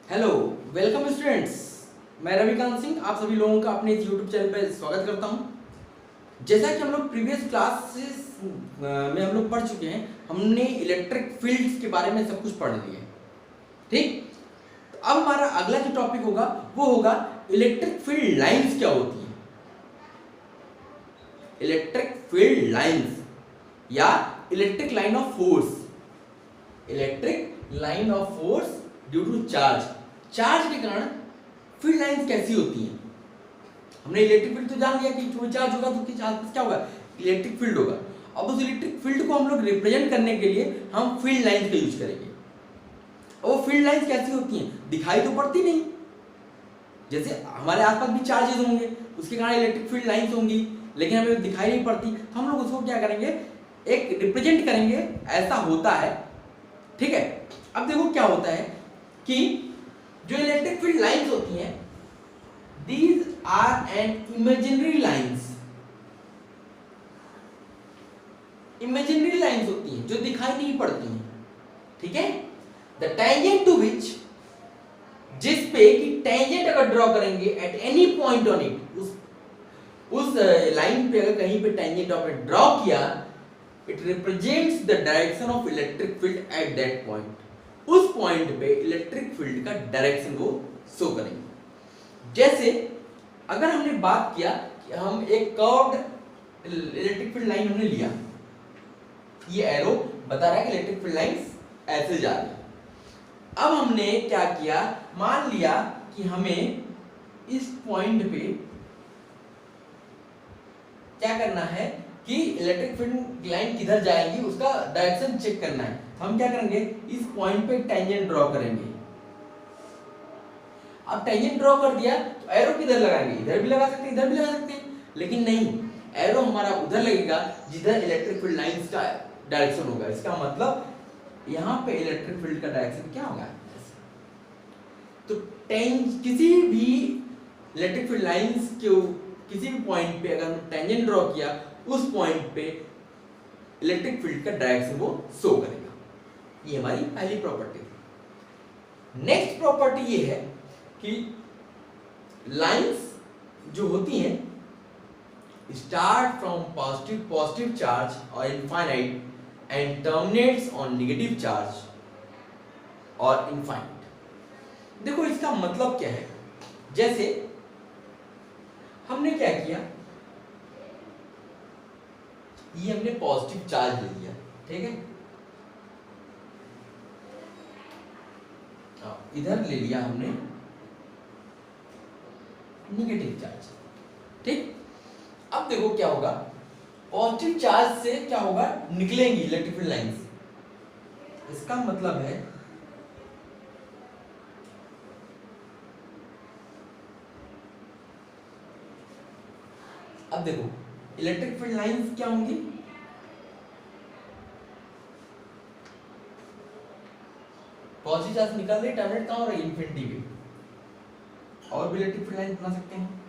Hello, welcome students. मैं रविकांत सिंह आप सभी लोगों का अपने इस यूट्यूब चैनल पर स्वागत करता हूं। जैसा कि हम लोग प्रीवियस क्लासेस में हम लोग पढ़ चुके हैं, हमने इलेक्ट्रिक फील्ड्स के बारे में सब कुछ पढ़ लिया है। ठीक, तो अब हमारा अगला जो टॉपिक होगा वो होगा इलेक्ट्रिक फील्ड लाइंस क्या होती हैं। इलेक्ट्रिक फील्ड लाइंस या electric line of force. Electric line of force due to charge. Charge के कारण फील्ड लाइंस कैसी होती हैं। हमने इलेक्ट्रिक फील्ड तो जान लिया कि कोई चार्ज होगा तो चार्ज क्या होगा, इलेक्ट्रिक फील्ड होगा। अब उस इलेक्ट्रिक फील्ड को हम लोग रिप्रेजेंट करने के लिए हम फील्ड लाइंस का यूज करेंगे। और वो फील्ड लाइंस कैसी होती हैं, दिखाई तो पड़ती नहीं। जैसे हमारे आसपास भी चार्जेस होंगे, उसके कारण इलेक्ट्रिक फील्ड लाइंस होंगी, लेकिन हमें दिखाई नहीं पड़ती। तो हम लोग उसको क्या करेंगे, एक रिप्रेजेंट करेंगे। ऐसा होता है, ठीक है। अब देखो क्या होता है कि जो इलेक्ट्रिक फील्ड लाइंस होती हैं, these are an imaginary lines। imaginary lines होती हैं जो दिखाई नहीं पड़ती हैं, ठीक है। the tangent to which, जिस पे कि टेंजेंट अगर ड्रॉ करेंगे at any point on it, उस लाइन पे अगर कहीं पे टेंजेंट आपने ड्रॉ किया, it represents the direction of electric field at that point. उस पॉइंट पे इलेक्ट्रिक फील्ड का डायरेक्शन वो शो करेंगे। जैसे अगर हमने बात किया कि हम एक कर्व्ड इलेक्ट्रिक फील्ड लाइन हमने लिया, ये एरो बता रहा है कि इलेक्ट्रिक फील्ड लाइंस ऐसे जा रही है। अब हमने क्या किया, मान लिया कि हमें इस पॉइंट पे क्या करना है कि इलेक्ट्रिक फील्ड लाइन किधर जाएगी उसका डायरेक्शन चेक करना है। हम क्या करेंगे, इस पॉइंट पे टेंजेंट ड्रॉ करेंगे। अब टेंजेंट ड्रॉ कर दिया तो एरो किधर लगाएंगे, इधर भी लगा सकते हैं, इधर भी लगा सकते हैं, लेकिन नहीं, एरो हमारा उधर लगेगा जिधर इलेक्ट्रिक फील्ड लाइंस का डायरेक्शन होगा। इसका मतलब यहां पे इलेक्ट्रिक फील्ड का डायरेक्शन क्या होगा। तो किसी भी इलेक्ट्रिक फील्ड लाइंस के किसी भी पॉइंट पे अगर टेंजेंट ड्रॉ किया, उस पॉइंट पे इलेक्ट्रिक फील्ड का डायरेक्शन वो शो करेगा। ये हमारी पहली प्रॉपर्टी है। नेक्स्ट प्रॉपर्टी ये है कि लाइंस जो होती हैं स्टार्ट फ्रॉम पॉजिटिव चार्ज और infinite and terminates on negative charge और इनफाइनाइट। देखो इसका मतलब क्या है। जैसे हमने क्या किया, ये हमने पॉजिटिव चार्ज ले लिया, ठीक है, इधर ले लिया हमने नेगेटिव चार्ज, ठीक। अब देखो क्या होगा, पॉजिटिव चार्ज से क्या होगा, निकलेंगी इलेक्ट्रिक फील्ड लाइंस। इसका मतलब है अब देखो इलेक्ट्रिक फील्ड लाइंस क्या होंगी, पॉजिटिव चार्ज निकल रही, टर्मिनेट कहां हो रही है, इन्फिनिटी पे। और भी इलेक्ट्रिक फील्ड लाइंस बना सकते हैं।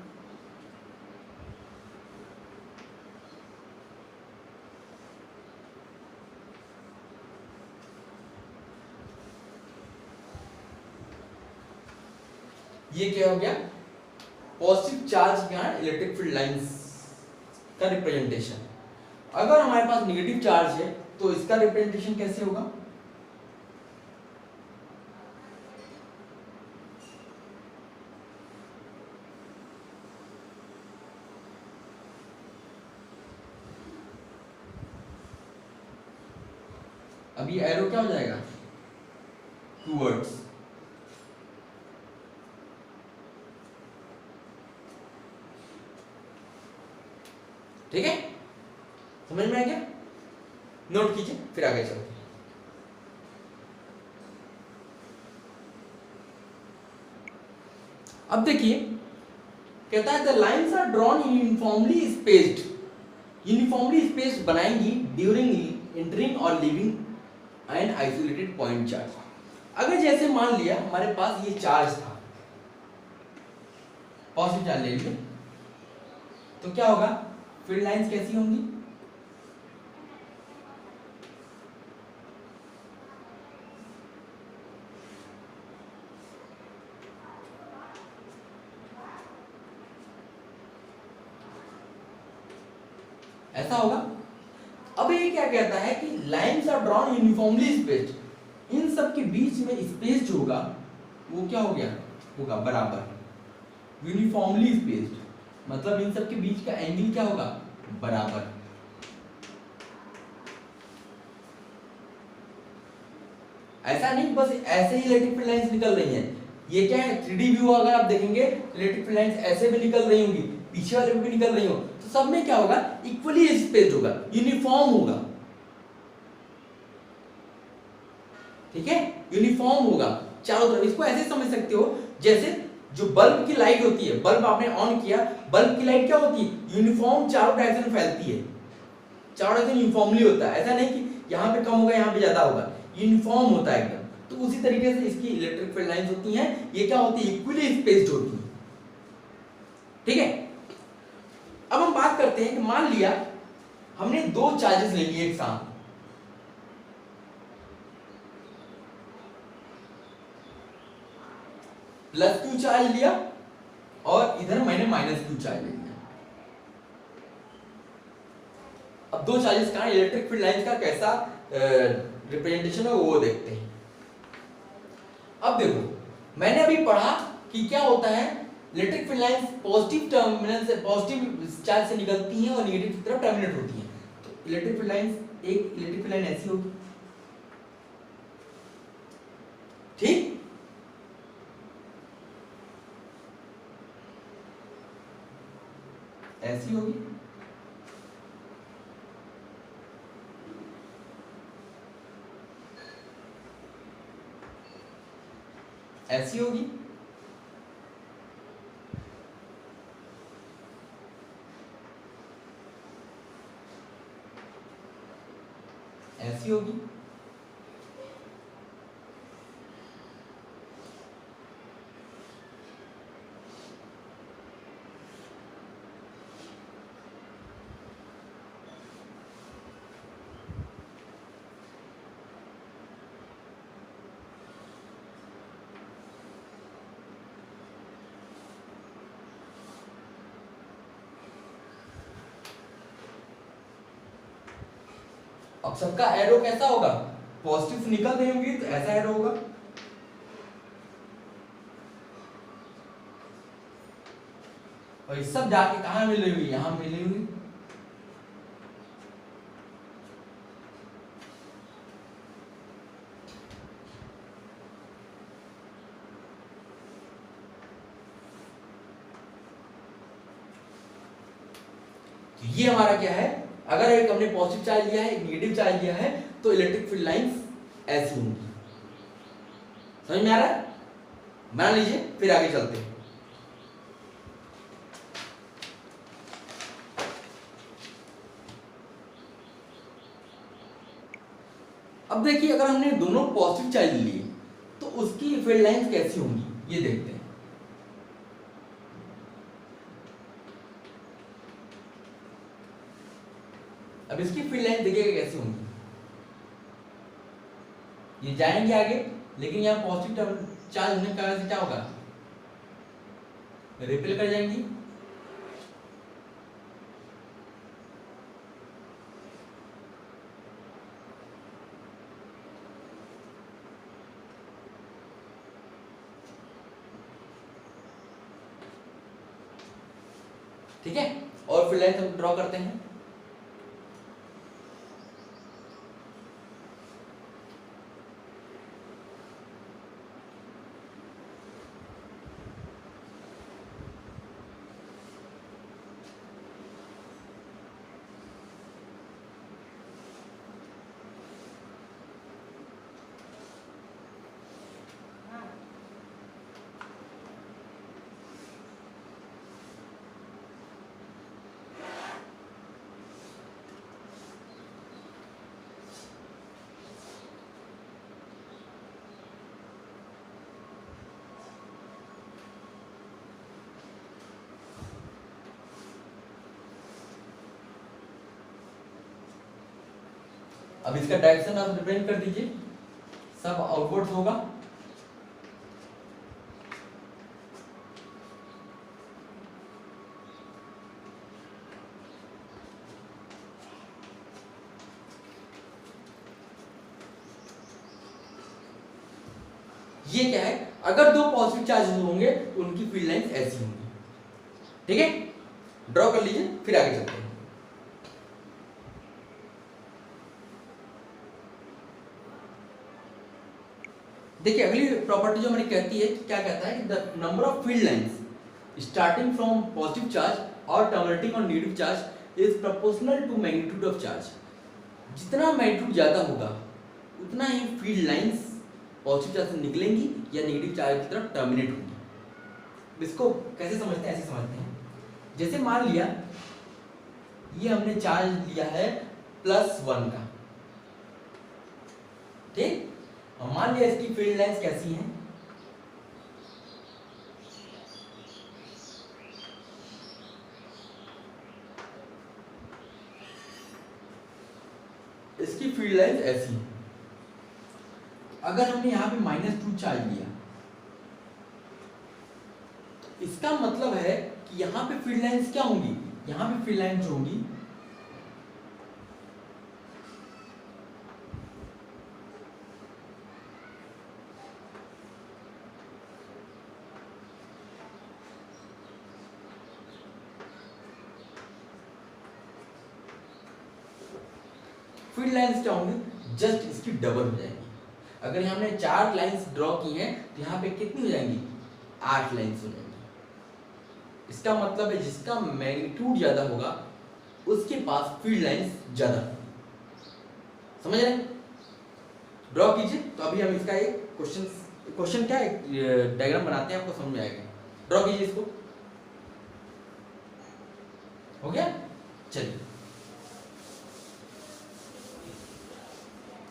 ये क्या हो गया, पॉजिटिव चार्ज का इलेक्ट्रिक फील्ड लाइंस का रिप्रेजेंटेशन। अगर हमारे पास नेगेटिव चार्ज है तो इसका रिप्रेजेंटेशन कैसे होगा, अभी एरो क्या हो जाएगा, टूवर्ड्स, ठीक है। समझ में आ गया, नोट कीजिए फिर आगे चलते हैं। अब देखिए कहता है the lines are drawn uniformly spaced, uniformly spaced बनाएंगी ड्यूरिंग एंटरिंग और leaving an isolated point charge. अगर जैसे मान लिया हमारे पास ये चार्ज था, पॉजिटिव चार्ज ले लिया, तो क्या होगा, फील्ड लाइंस कैसी होंगी, ऐसा होगा। अब ये क्या कहता है कि lines are drawn uniformly spaced, इन सब के बीच में स्पेस जो होगा वो क्या हो गया, होगा बराबर, यूनिफॉर्मली स्पेस्ड मतलब इन सब के बीच का एंगल क्या होगा, बराबर। ऐसा नहीं बस ऐसे ही इलेक्ट्रिक फील्ड लाइंस निकल रही हैं, ये क्या है 3D व्यू अगर आप देखेंगे इलेक्ट्रिक फील्ड लाइंस ऐसे भी निकल रही होंगी, पीछे वाले भी निकल रही हो, तो सब में क्या होगा, इक्वली स्पेस्ड होगा, यूनिफॉर्म होगा, ठीक है, यूनिफॉर्म होगा चारों तरफ। इसको ऐसे समझ सकते हो जैसे जो बल्ब की लाइट होती है, बल्ब आपने ऑन किया, बल्ब की लाइट क्या होती है, यूनिफॉर्म चारों डायरेक्शन में फैलती है, चारों डायरेक्शन यूनिफॉर्मली होता है, ऐसा नहीं कि यहाँ पे कम होगा यहाँ पे ज्यादा होगा, यूनिफॉर्म होता है एकदम। तो उसी तरीके से इसकी इलेक्ट्रिक फील्ड लाइंस होती हैं, ये क्या होती है, इक्वली स्पेस्ड होती है, ठीक है। अब हम बात करते हैं कि मान लिया हमने दो चार्जेस ले लिए एक साथ, प्लस क्यू चार्ज लिया और इधर मैंने माइनस क्यू चार्ज ले लिया। अब दो चार्जेस का इलेक्ट्रिक फील्ड लाइंस का कैसा रिप्रेजेंटेशन है वो देखते हैं। अब देखो मैंने अभी पढ़ा कि क्या होता है, electric field lines positive terminal से, पॉजिटिव चार्ज से निकलती हैं और नेगेटिव की तरफ टर्मिनेट होती हैं। तो इलेक्ट्रिक फील्ड लाइंस, एक इलेक्ट्रिक फील्ड लाइन ऐसी होगी, ठीक, ऐसी होगी, ऐसी होगी, ऐसी होगी, अब सबका एरो कैसा होगा, पॉजिटिव से निकल रही होंगी तो ऐसा एरो होगा, और ये सब जाके कहां मिली हुई, यहां मिली हुई। तो ये हमारा क्या है, अगर एक हमने पॉजिटिव चार्ज लिया है, एक नेगेटिव चार्ज लिया है, तो इलेक्ट्रिक फील्ड लाइंस ऐसी होंगी। समझ में आ रहा है, मान लीजिए, फिर आगे चलते हैं। अब देखिए अगर हमने दोनों पॉजिटिव चार्ज लिए तो उसकी फील्ड लाइंस कैसी होंगी, ये देखते हैं। अब इसकी फील्ड लाइन देखिएगा कैसी होंगी, ये जाएंगे आगे, लेकिन यहाँ पॉजिटिव चार्ज होने के कारण से क्या होगा, रिपेल कर जाएंगी, ठीक है। और फील्ड लाइन हम ड्रॉ करते हैं। अब इसका डायरेक्शन आप रिप्रेजेंट कर दीजिए, सब आउटवर्ड होगा, ये क्या है, अगर दो पॉजिटिव चार्जेस होंगे तो उनकी फील्ड लाइंस ऐसी होंगी। ठीक है, ड्रॉ कर लीजिए, फिर आगे चलते हैं। देखिए अगली प्रॉपर्टी जो हमारी कहती है, क्या कहता है कि the number of field lines starting from positive charge और terminating on negative charge is proportional to magnitude of charge. जितना मैग्नीट्यूड ज्यादा होगा उतना ही फील्ड लाइंस पॉजिटिव चार्ज से निकलेंगी या नेगेटिव चार्ज की तरफ टर्मिनेट होंगी। इसको कैसे समझते हैं, ऐसे समझते हैं, जैसे मान लिया ये हमने चार्ज लिया है +1 का, ठीक, और मान लिया इसकी फील्ड लाइंस कैसी हैं, इसकी फील्ड लाइंस ऐसी है। अगर हमने यहां पे -2 चार्ज लिया, इसका मतलब है कि यहां पे फील्ड लाइंस क्या होंगी, यहां पे फील्ड लाइंस होंगी फील्ड लाइंस क्या होंगी, जस्ट इसकी डबल हो जाएंगी। अगर हमने 4 लाइंस ड्रॉ की हैं तो यहाँ पे कितनी हो जाएंगी, 8 लाइंस हो जाएंगी। इसका मतलब है जिसका मैग्नीट्यूड ज्यादा होगा उसके पास फील्ड लाइंस ज्यादा होगी। समझ रहे हैं, ड्रॉ कीजिए। तो अभी हम इसका एक क्वेश्चन क्या है, डायग्राम बनाते हैं, आपको समझ में आएगा। ड्रॉ कीजिए इसको, हो गया, चलिए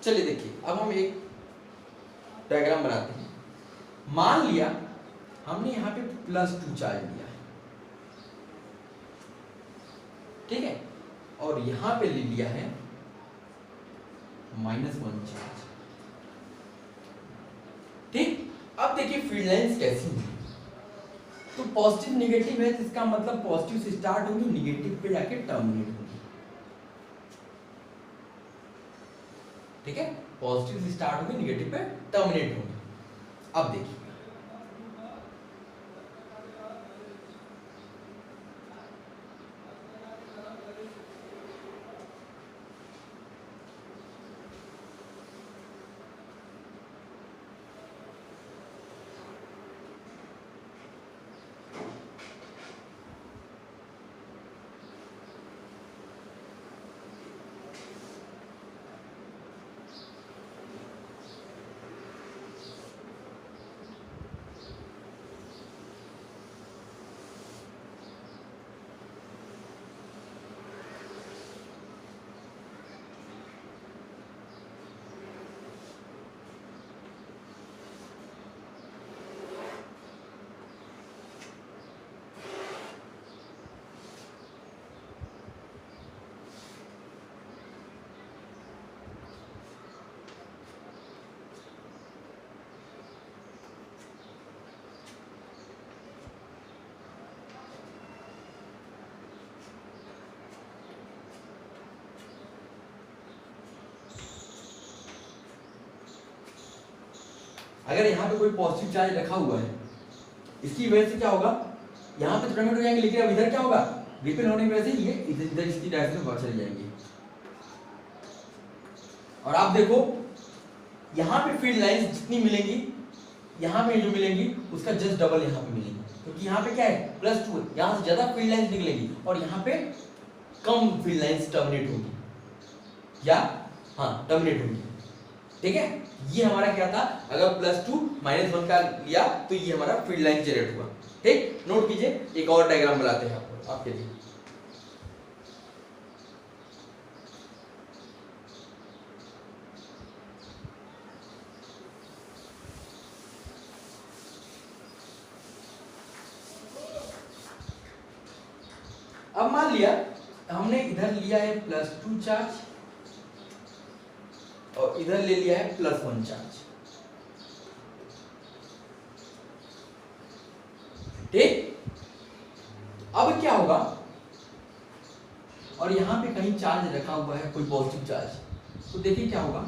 चलिए देखिए अब हम एक डायग्राम बनाते हैं। मान लिया हमने यहां पे +2 चार्ज लिया है, ठीक है, और यहां पे ले लिया है -1 चार्ज, ठीक। अब देखिए फील्ड लाइंस कैसी होंगी, तो पॉजिटिव नेगेटिव है, इसका मतलब पॉजिटिव से स्टार्ट होगी, नेगेटिव पे जाके टर्मिनेट होगी, ठीक है, पॉजिटिव से स्टार्ट होगी, नेगेटिव पे टर्मिनेट होगी। अब देखिए अगर यहाँ पे कोई पॉजिटिव चार्ज रखा हुआ है, इसकी वजह से क्या होगा, यहाँ पे टर्मिनेट हो जाएंगे, लेकिन अब इधर क्या होगा, रिपेल होने की वजह से ये इधर इसकी डायरेक्शन में चले जाएंगे। और आप देखो यहाँ पे फील्ड लाइंस जितनी मिलेंगी, यहाँ पे जो मिलेंगी उसका जस्ट डबल यहाँ पे मिलेंगी, क्योंकि यहाँ पे क्या है +2 है, यहाँ से ज्यादा फील्ड लाइंस निकलेंगी और यहाँ पे कम फील्ड लाइंस टर्मिनेट होगी, या हाँ टर्मिनेट होगी, ठीक है। ये हमारा क्या था, अगर +2 -1 का लिया तो ये हमारा फील्ड लाइन जनरेट हुआ, ठीक। नोट कीजिए, एक और डायग्राम बनाते हैं आपके लिए। अब मान लिया हमने इधर लिया है +2 चार्ज और इधर ले लिया है +1 चार्ज, ठीक। अब क्या होगा, और यहां पे कहीं चार्ज रखा हुआ है, कोई पॉजिटिव चार्ज, तो देखिए क्या होगा,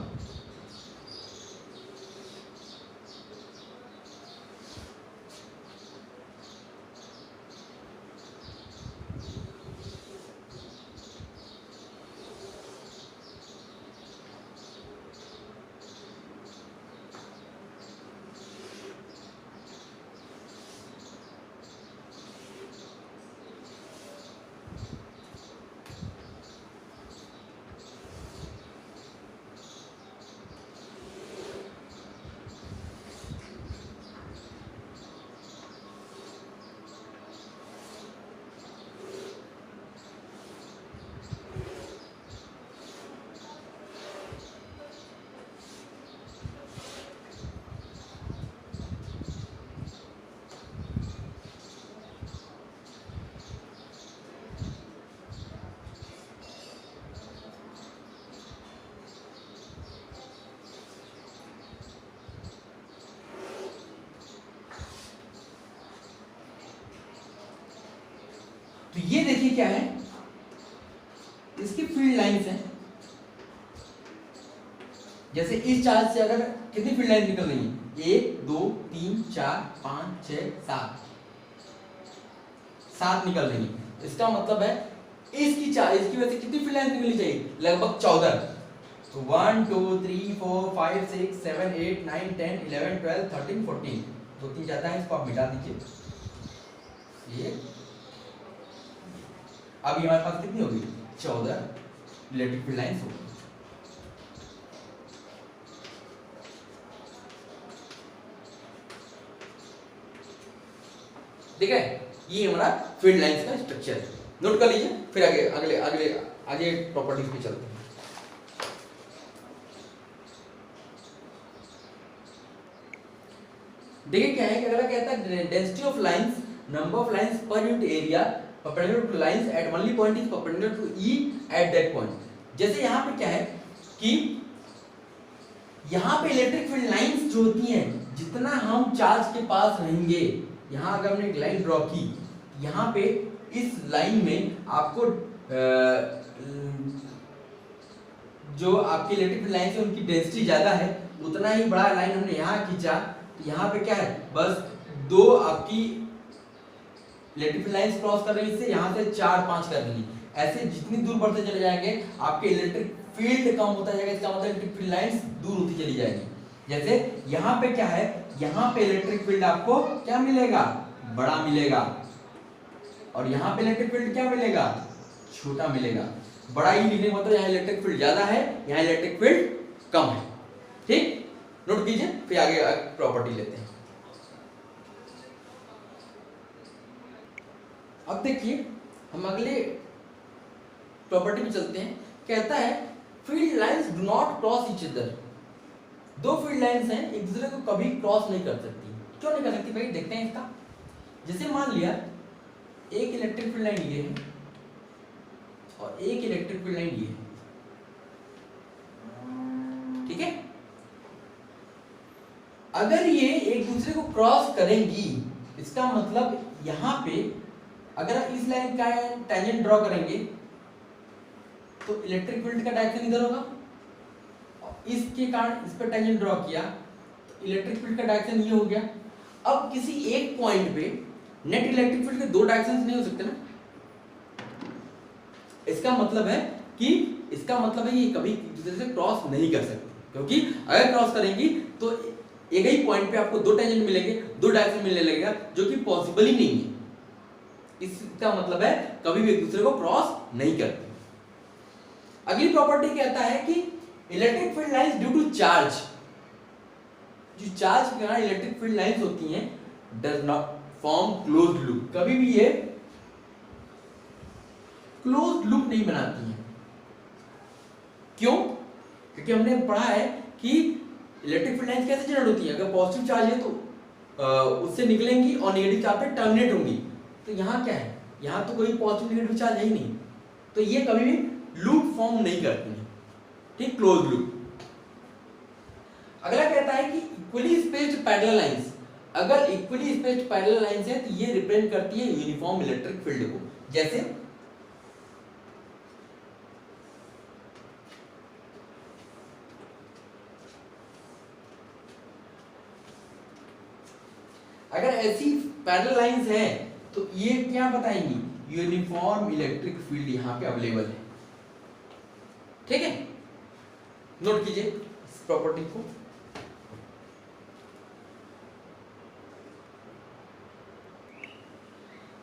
ये क्या है, इसकी फील्ड लाइंस है। जैसे इस चार्ज से अगर कितनी फील्ड लाइन निकल रही है, 1 2 3 4 5 6 7 निकल रही है। इसका मतलब है इसकी वजह से कितनी फील्ड लाइन निकलनी चाहिए, लगभग 14। तो 1 2 3 4 5 6 7 8 9 10 11 12 13 14, 2 3 ज्यादा है, इसको आप मिटा दीजिए। ये अब हमारे पास कितनी होगी, 14 इलेक्ट्रिक फील्ड लाइंस होगी। ठीक है, ये हमारा फील्ड लाइंस का स्ट्रक्चर है, नोट कर लीजिए। फिर आगे प्रॉपर्टीज पे चलते हैं। देखिए क्या है कि अगला कहता है density of lines, number of lines per unit area perpendicular to lines at only point is perpendicular to E at that point. जैसे यहाँ पे क्या है कि यहाँ पे इलेक्ट्रिक फील्ड लाइंस जो होती हैं, जितना हम चार्ज के पास रहेंगे, यहाँ अगर हमने एक लाइन ड्रॉ की, यहाँ पे इस लाइन में आपको जो आपकी इलेक्ट्रिक फील्ड लाइंस है उनकी डेंसिटी ज्यादा है, उतना ही बड़ा लाइन हमने यहाँ खींचा। यहाँ पे क्या है, बस 2 आपकी इलेक्ट्रिक फील्ड लाइंस क्रॉस कर रही है, इससे यहाँ से 4 5 कर रही है। ऐसे जितनी दूर बढ़ते चले जाएंगे आपके इलेक्ट्रिक फील्ड कम होता जाएगा, इसका मतलब इलेक्ट्रिक फील्ड लाइंस दूर होती चली जाएगी। जैसे यहाँ पे क्या है, यहाँ पे इलेक्ट्रिक फील्ड आपको क्या मिलेगा, बड़ा मिलेगा, और यहाँ पे इलेक्ट्रिक फील्ड क्या मिलेगा, छोटा मिलेगा। बड़ा ही लिखने का मतलब यहाँ इलेक्ट्रिक फील्ड ज्यादा है, यहाँ इलेक्ट्रिक फील्ड कम है। ठीक, नोट कीजिए, फिर आगे प्रॉपर्टी लेते हैं। अब देखिए हम अगले प्रॉपर्टी पे चलते हैं। कहता है field lines do not cross each other. 2 field lines हैं, एक दूसरे को कभी क्रॉस नहीं कर सकती। क्यों नहीं कर सकती भाई, देखते हैं इसका। जैसे मान लिया एक इलेक्ट्रिक फील्ड लाइन ये है और एक इलेक्ट्रिक फील्ड लाइन ये है, ठीक है। अगर ये एक दूसरे को क्रॉस करेंगी, इसका मतलब यहां पे अगर इस लाइन का टेंजेंट ड्रॉ करेंगे तो इलेक्ट्रिक फील्ड का डायरेक्शन इधर होगा, इसके कारण इस पर टेंजेंट ड्रॉ किया तो इलेक्ट्रिक फील्ड का डायरेक्शन ये हो गया। अब किसी एक पॉइंट पे नेट इलेक्ट्रिक फील्ड के 2 डायरेक्शंस नहीं हो सकते ना। इसका मतलब है ये कभी एक दूसरे से क्रॉस नहीं कर सकते, क्योंकि अगर क्रॉस करेंगी तो एक ही पॉइंट पे आपको 2 टेंजेंट मिलेंगे, 2 डायरेक्शन मिलने लगेगा, जो कि पॉसिबल ही नहीं है। इसका मतलब है कभी भी एक दूसरे को क्रॉस नहीं करते। अगली प्रॉपर्टी कहता है कि electric field lines due to charge, जो चार्ज के कारण इलेक्ट्रिक फील्ड लाइंस होती हैं, does not form closed loop. कभी भी ये क्लोज्ड लूप नहीं बनाती हैं। क्यों? क्योंकि हमने पढ़ा है कि इलेक्ट्रिक फील्ड लाइंस कैसे जनरेट होती है, अगर पॉजिटिव चार्ज है तो उससे निकलेंगी और नेगेटिव चार्ज पे टर्मिनेट होंगी। तो यहाँ क्या है, यहाँ तो कोई पॉजिटिव नेगेटिव चार्ज है ही नहीं, तो ये कभी भी लूप फॉर्म नहीं करती है। ठीक, क्लोज लूप। अगला कहता है कि इक्वली स्पेस्ड पैरेलल लाइंस, अगर इक्वली स्पेस्ड पैरेलल लाइंस है तो ये रिप्रेजेंट करती है यूनिफॉर्म इलेक्ट्रिक फील्ड को। जैसे अगर ऐसी पैरेलल लाइंस है तो ये क्या बताएंगी, यूनिफॉर्म इलेक्ट्रिक फील्ड यहां पे अवेलेबल है। ठीक है, नोट कीजिए इस प्रॉपर्टी को।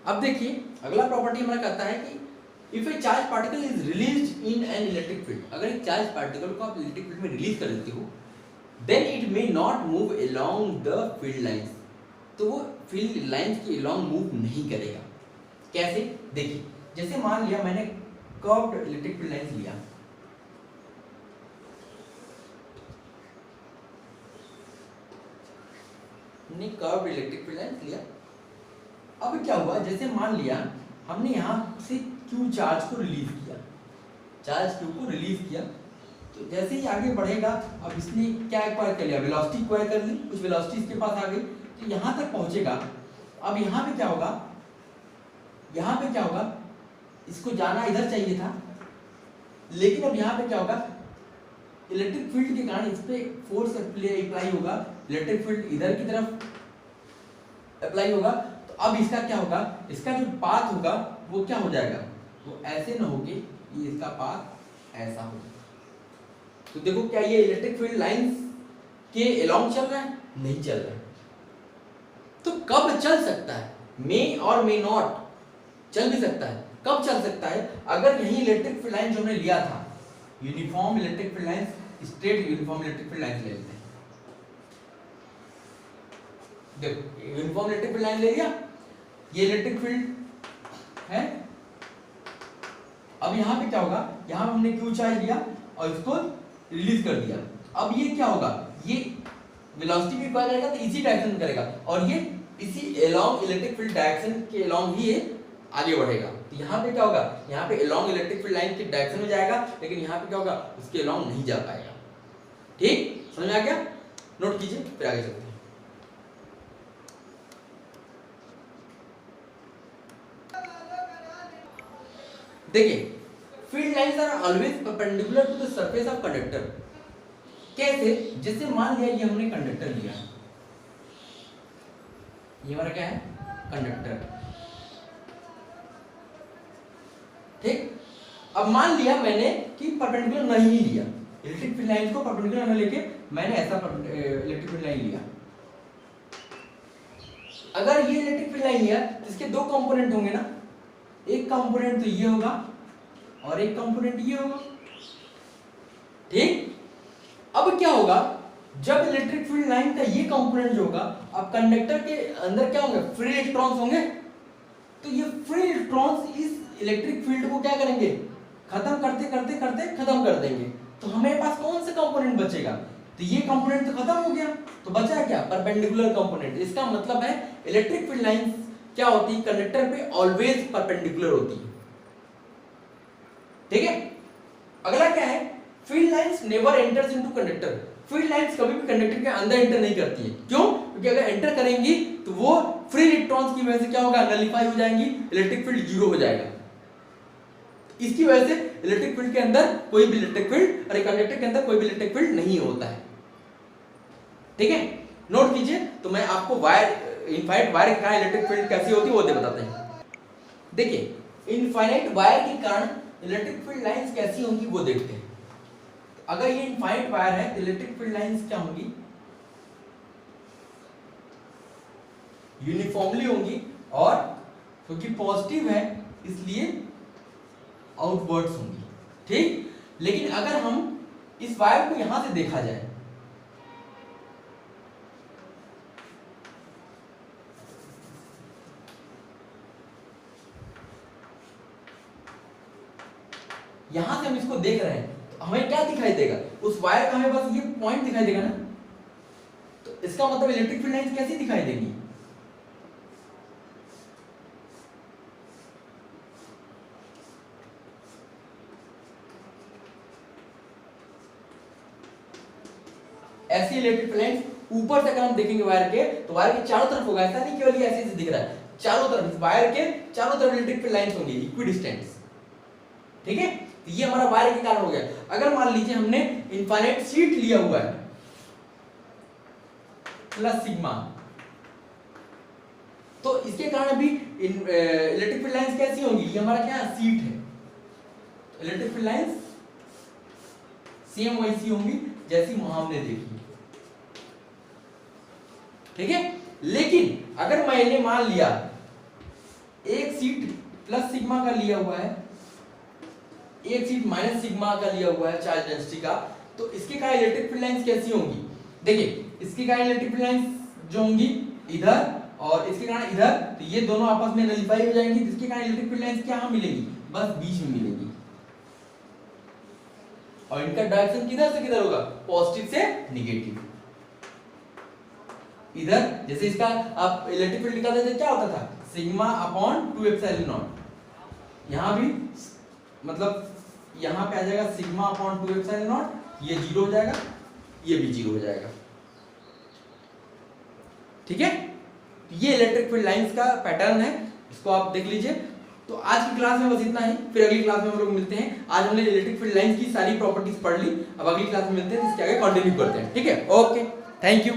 अब देखिए अगला प्रॉपर्टी हमारा कहता है कि if A charge particle is released in an electric field, अगर एक चार्ज पार्टिकल को आप इलेक्ट्रिक फील्ड में रिलीज कर देते हो, then it may not move along the field lines, तो वो फील्ड लाइंस के अलोंग मूव नहीं करेगा। कैसे, देखिए जैसे मान लिया मैंने कर्व्ड इलेक्ट्रिक फील्ड लाइंस लिया, हमने कर्व्ड इलेक्ट्रिक फील्ड लाइंस लिया। अब क्या हुआ, जैसे मान लिया हमने यहां से Q चार्ज को रिलीज किया, चार्ज Q को रिलीज किया, तो जैसे ही आगे बढ़ेगा, अब इसने क्या एक्वायर कर लिया, वेलोसिटी एक्वायर कर ली, कुछ वेलोसिटी इसके पास आ गई, तो यहां तक पहुंचेगा। अब यहाँ पे क्या होगा, यहाँ पे क्या होगा, इसको जाना इधर चाहिए था, लेकिन अब यहाँ पे क्या होगा, इलेक्ट्रिक फील्ड के कारण इस पे फोर्स अप्लाई होगा, इलेक्ट्रिक फील्ड इधर की तरफ अप्लाई होगा। तो अब इसका क्या होगा, इसका जो पाथ होगा वो क्या हो जाएगा, वो ऐसे ना होके ये इसका पाथ ऐसा होगा। तो देखो क्या ये इलेक्ट्रिक फील्ड लाइंस के अलोंग चल रहा है, नहीं चल रहा है। तो कब चल सकता है, मे और मे नॉट, चल भी सकता है। कब चल सकता है, अगर यही इलेक्ट्रिक फील्ड लाइन जो हमने लिया था, uniform electric field lines, straight uniform electric field lines ले लेते हैं। देखो यूनिफॉर्म इलेक्ट्रिक फील्ड लाइन ले लिया, ये इलेक्ट्रिक फील्ड है। अब यहाँ पे क्या होगा, यहाँ हमने क्यू चार्ज लिया और इसको रिलीज कर दिया। अब ये क्या होगा, ये वेलोसिटी भी रिक्वायर करेगा, तो इसी डायरेक्शन में करेगा, और ये इसी अलोंग इलेक्ट्रिक फील्ड डायरेक्शन के अलोंग ही ये आगे बढ़ेगा। तो यहाँ पे क्या होगा, यहाँ पे अलोंग इलेक्ट्रिक फील्ड लाइन के डायरेक्शन में जाएगा, लेकिन यहाँ पे क्या होगा, उसके अलोंग नहीं जा पाएगा। ठीक, समझ में आ गया? नोट कीजिए, फिर आगे चलते हैं। देखिए, field lines are always perpendicular to the surface of conductor. कैसे? जैसे मान लिया ये हमने कंडक्टर लिया, ये हमारा क्या है, कंडक्टर। ठीक, अब मान लिया मैंने कि परपेंडिकुलर नहीं लिया, इलेक्ट्रिक फील्ड लाइन को परपेंडिकुलर न लेके मैंने ऐसा इलेक्ट्रिक फील्ड लाइन लिया। अगर ये इलेक्ट्रिक फील्ड लाइन लिया तो इसके दो कंपोनेंट होंगे ना, एक कंपोनेंट तो ये होगा और एक कंपोनेंट ये होगा। ठीक, अब क्या होगा, जब इलेक्ट्रिक फील्ड लाइन का ये कंपोनेंट जो होगा, अब कंडक्टर के अंदर क्या होंगे, फ्री इलेक्ट्रॉन्स होंगे। तो ये फ्री इलेक्ट्रॉन्स इस इलेक्ट्रिक फील्ड को क्या करेंगे, खत्म करते करते करते खत्म कर देंगे। तो हमारे पास कौन सा कंपोनेंट बचेगा, तो ये कंपोनेंट तो खत्म हो गया, तो बचा क्या, परपेंडिकुलर कंपोनेंट। इसका मतलब है इलेक्ट्रिक फील्ड लाइन क्या होती है, कंडक्टर पे ऑलवेज परपेंडिकुलर होती है। ठीक है, अगला क्या है, field lines never enters into conductor. Field lines कभी भी कंडक्टर के अंदर एंटर नहीं करती है। क्यों? क्योंकि अगर एंटर करेंगी तो वो फ्री इलेक्ट्रॉन्स की वजह से क्या होगा, नलिफाई हो जाएंगी, इलेक्ट्रिक फील्ड जीरो हो जाएगा। इसकी वजह से इलेक्ट्रिक फील्ड के अंदर कोई भी इलेक्ट्रिक फील्ड, और कंडक्टर के अंदर कोई भी इलेक्ट्रिक फील्ड नहीं होता है। ठीक है, नोट कीजिए। तो मैं आपको वायर, इनफाइनाइट वायर के कारण इलेक्ट्रिक फील्ड कैसी होती है वो बताते हैं। देखिए, इनफाइनाइट वायर के कारण इलेक्ट्रिक फील्ड लाइंस कैसी होंगी वो देखते हैं। अगर ये इनफाइनाइट वायर है तो इलेक्ट्रिक फील्ड लाइंस क्या होंगी, यूनिफॉर्मली होंगी, और क्योंकि पॉजिटिव है इसलिए आउटवर्ड्स होंगी। ठीक, लेकिन अगर हम इस वायर को यहां से देखा जाए, यहां से हम इसको देख रहे हैं, तो हमें क्या दिखाई देगा, उस वायर का हमें बस ये पॉइंट दिखाई देगा ना। तो इसका मतलब इलेक्ट्रिक फील्ड लाइंस कैसी दिखाई देगी, ऐसी इलेक्ट्रिक फील्ड लाइंस ऊपर से अगर हम देखेंगे वायर के, तो वायर के चारों तरफ होगा, ऐसा नहीं केवल ये ऐसे दिख रहा है, चारों तरफ, वायर के चारों तरफ इलेक्ट्रिक फील्ड लाइंस होंगी इक्विडिस्टेंट। ठीक है, तो ये हमारा वायर के कारण हो गया। अगर मान लीजिए हमने इनफाइनाइट शीट लिया हुआ है प्लस सिग्मा, तो इसके कारण भी इलेक्ट्रिक फील्ड लाइंस कैसी होंगी, ये हमारा क्या शीट है, इलेक्ट्रिक फील्ड लाइंस सेम वैसी होंगी जैसी वहां हमने देखी। ठीक है, लेकिन अगर मैंने मान लिया एक सीट प्लस सिग्मा का लिया हुआ है, एक सीट माइनस सिग्मा का लिया हुआ है चार्ज डेंसिटी का, तो इसके कारण इलेक्ट्रिक फील्ड लाइंस कैसी होंगी, देखिए इसके कारण इलेक्ट्रिक फील्ड लाइंस जो होंगी इधर और इसके कारण इधर, तो ये दोनों आपस में नलिफाई हो जाएंगी, जिसके कारण इलेक्ट्रिक फील्ड लाइंस क्या मिलेंगी, बस बीच में मिलेंगी। और इनका डायरेक्शन किधर से किधर होगा, पॉजिटिव से नेगेटिव। इधर जैसे इसका आप इलेक्ट्रिक फील्ड निकालते थे क्या होता था, सिग्मा अपॉन 2 एप्सिलॉन नॉट। यहां भी मतलब यहां पे आ जाएगा सिग्मा अपॉन 2 एप्सिलॉन नॉट, ये जीरो हो जाएगा, ये भी जीरो हो जाएगा। ठीक है, ये इलेक्ट्रिक फील्ड लाइंस का पैटर्न है, इसको आप देख लीजिए। तो आज की क्लास में बस इतना ही, फिर अगली क्लास में हम लोग मिलते हैं। आज हमने इलेक्ट्रिक फील्ड लाइंस की सारी प्रॉपर्टीज पढ़ ली, अब अगली क्लास में मिलते हैं, इसके आगे कंटिन्यू करते हैं, ठीक है? Okay, thank you.